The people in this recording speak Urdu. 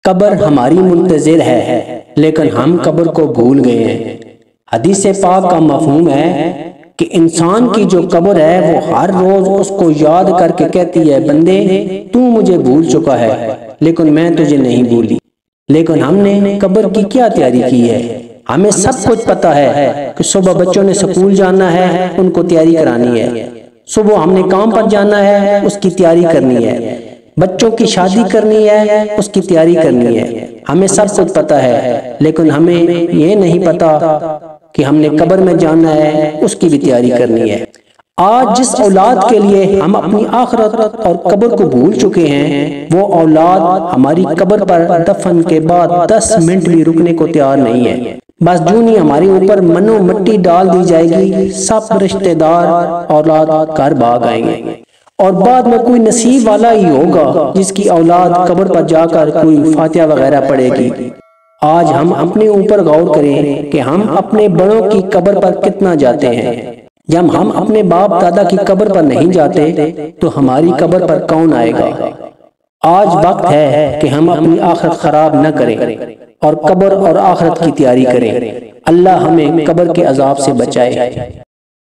قبر ہماری منتظر ہے لیکن ہم قبر کو بھول گئے ہیں۔ حدیث پاک کا مفہوم ہے کہ انسان کی جو قبر ہے وہ ہر روز اس کو یاد کر کے کہتی ہے بندے تو مجھے بھول چکا ہے لیکن میں تجھے نہیں بھولی۔ لیکن ہم نے قبر کی کیا تیاری کی ہے؟ ہمیں سب کچھ پتا ہے کہ صبح بچوں نے سکول جانا ہے، ان کو تیاری کرانی ہے، صبح ہم نے کام پر جانا ہے، اس کی تیاری کرنی ہے، بچوں کی شادی کرنی ہے، اس کی تیاری کرنی ہے۔ ہمیں سب کچھ پتا ہے لیکن ہمیں یہ نہیں پتا کہ ہم نے قبر میں جانا ہے، اس کی بھی تیاری کرنی ہے۔ آج جس اولاد کے لیے ہم اپنی آخرت اور قبر کو بھول چکے ہیں، وہ اولاد ہماری قبر پر دفن کے بعد 10 منٹ بھی رکنے کو تیار نہیں ہے۔ بس جونی ہمارے اوپر منو مٹی ڈال دی جائے گی، سب رشتہ دار اولاد گھر بھاگ آئیں گے، اور بعد میں کوئی نصیب والا ہی ہوگا جس کی اولاد قبر پر جا کر کوئی فاتحہ وغیرہ پڑھے گی۔ آج ہم اپنے اوپر غور کریں کہ ہم اپنے بڑوں کی قبر پر کتنا جاتے ہیں۔ جب ہم اپنے باپ دادا کی قبر پر نہیں جاتے تو ہماری قبر پر کون آئے گا؟ آج وقت ہے کہ ہم اپنی آخرت خراب نہ کریں اور قبر اور آخرت کی تیاری کریں۔ اللہ ہمیں قبر کے عذاب سے بچائے۔